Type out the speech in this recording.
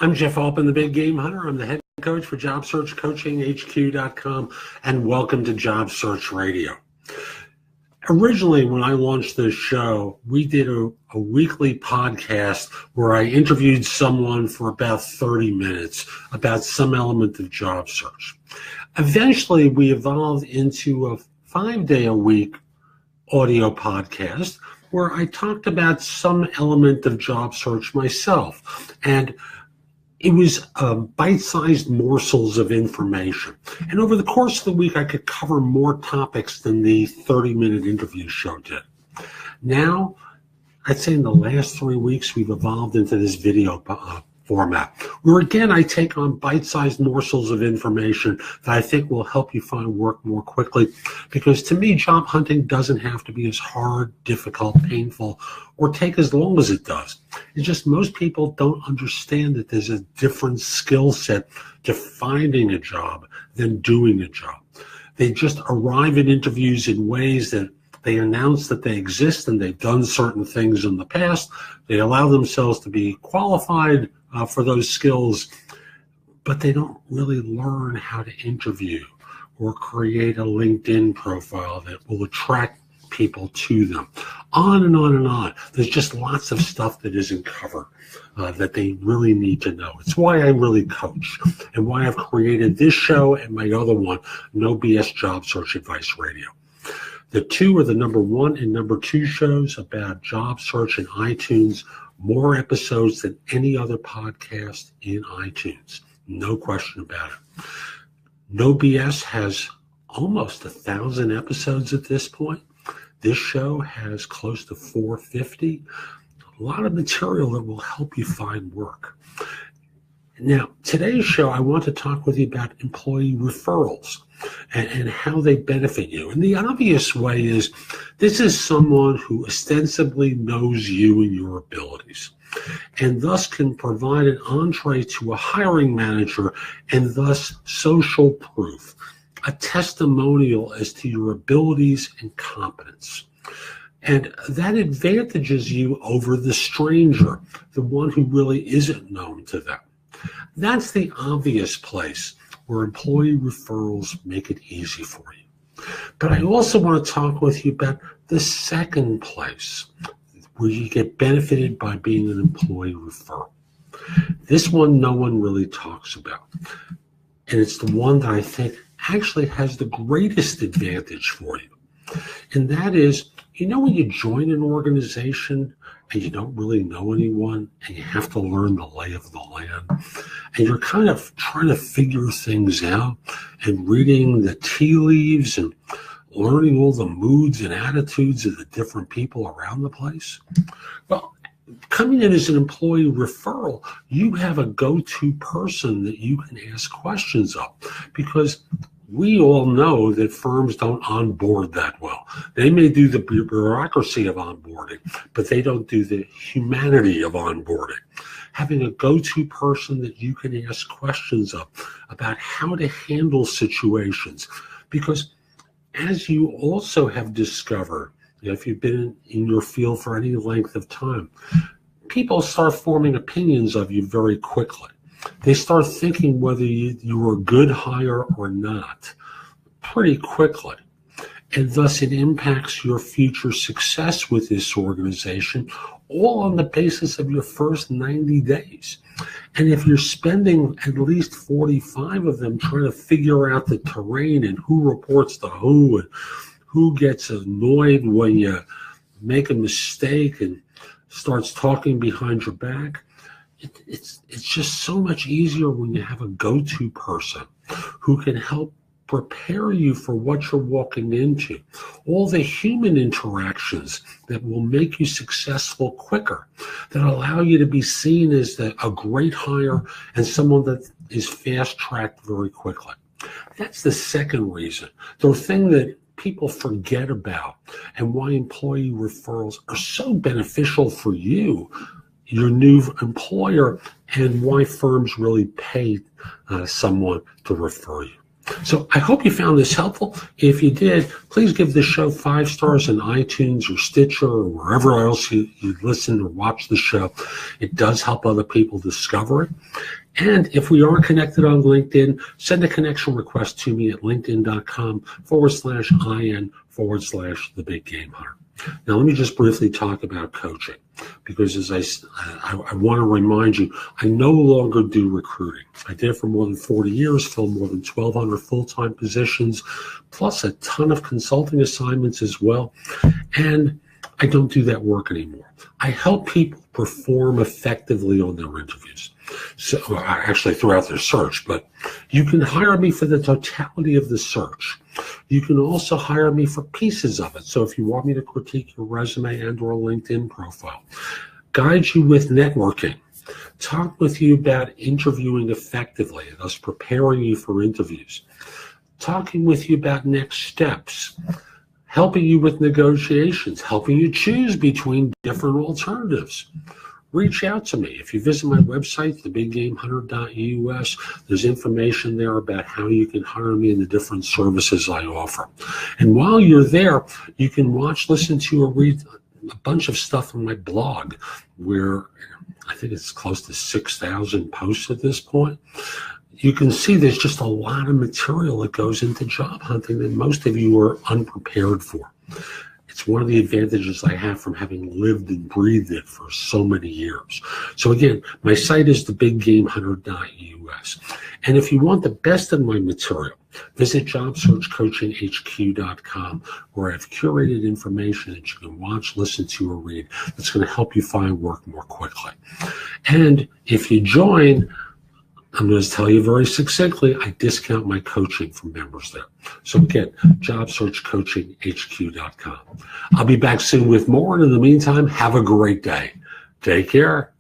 I'm Jeff Altman, the Big Game Hunter. I'm the head coach for Job Search Coaching, HQ.com, and welcome to Job Search Radio. Originally, when I launched this show, we did a weekly podcast where I interviewed someone for about 30 minutes about some element of job search. Eventually, we evolved into a 5-day-a-week audio podcast where I talked about some element of job search myself. And it was bite-sized morsels of information. And over the course of the week, I could cover more topics than the 30-minute interview show did. Now, I'd say in the last 3 weeks, we've evolved into this video format, where again, I take on bite-sized morsels of information that I think will help you find work more quickly. Because to me, job hunting doesn't have to be as hard, difficult, painful, or take as long as it does. It's just most people don't understand that there's a different skill set to finding a job than doing a job. They just arrive at interviews in ways that they announce that they exist and they've done certain things in the past. They allow themselves to be qualified for those skills, but they don't really learn how to interview or create a LinkedIn profile that will attract people to them. On and on and on. There's just lots of stuff that isn't covered that they really need to know. It's why I really coach and why I've created this show and my other one, No BS Job Search Advice Radio. The two are the number 1 and number 2 shows about job search in iTunes, more episodes than any other podcast in iTunes. No question about it. No BS has almost 1,000 episodes at this point. This show has close to 450. A lot of material that will help you find work. Now, today's show, I want to talk with you about employee referrals and how they benefit you. And the obvious way is this is someone who ostensibly knows you and your abilities, and thus can provide an entree to a hiring manager and thus social proof, a testimonial as to your abilities and competence. And that advantages you over the stranger, the one who really isn't known to them. That's the obvious place where employee referrals make it easy for you. But I also want to talk with you about the second place where you get benefited by being an employee referral. This one no one really talks about. And it's the one that I think actually has the greatest advantage for you. And that is, when you join an organization and you don't really know anyone and you have to learn the lay of the land and you're kind of trying to figure things out and reading the tea leaves and learning all the moods and attitudes of the different people around the place. Well, coming in as an employee referral, you have a go-to person that you can ask questions of, because we all know that firms don't onboard that well. They may do the bureaucracy of onboarding, but they don't do the humanity of onboarding. Having a go-to person that you can ask questions of about how to handle situations, because as you also have discovered, if you've been in your field for any length of time, people start forming opinions of you very quickly. They start thinking whether you are a good hire or not pretty quickly. And thus it impacts your future success with this organization, all on the basis of your first 90 days. And if you're spending at least 45 of them trying to figure out the terrain and who reports to who and who gets annoyed when you make a mistake and starts talking behind your back, it's just so much easier when you have a go-to person who can help prepare you for what you're walking into. All the human interactions that will make you successful quicker, that allow you to be seen as a great hire and someone that is fast-tracked very quickly. That's the second reason. The thing that people forget about and why employee referrals are so beneficial for you, your new employer, and why firms really pay someone to refer you. So I hope you found this helpful. If you did, please give this show 5 stars in iTunes or Stitcher or wherever else you listen or watch the show. It does help other people discover it. And if we are connected on LinkedIn, send a connection request to me at linkedin.com/IN/The Big Game Hunter. Now, let me just briefly talk about coaching, because as I want to remind you, I no longer do recruiting. I did it for more than 40 years, filled more than 1,200 full-time positions, plus a ton of consulting assignments as well. And I don't do that work anymore. I help people perform effectively on their interviews. So actually throughout their search, but you can hire me for the totality of the search. You can also hire me for pieces of it. So if you want me to critique your resume and or LinkedIn profile, guide you with networking, talk with you about interviewing effectively, thus preparing you for interviews, talking with you about next steps, helping you with negotiations, helping you choose between different alternatives. Reach out to me. If you visit my website, thebiggamehunter.us, there's information there about how you can hire me and the different services I offer. And while you're there, you can watch, listen to, or read a bunch of stuff on my blog, where I think it's close to 6,000 posts at this point. You can see there's just a lot of material that goes into job hunting that most of you are unprepared for. It's one of the advantages I have from having lived and breathed it for so many years. So again, my site is thebiggamehunter.us. And if you want the best of my material, visit jobsearchcoachinghq.com, where I've curated information that you can watch, listen to, or read that's going to help you find work more quickly. And if you join, I'm going to tell you very succinctly, I discount my coaching for members there. So again, jobsearchcoachinghq.com. I'll be back soon with more. And in the meantime, have a great day. Take care.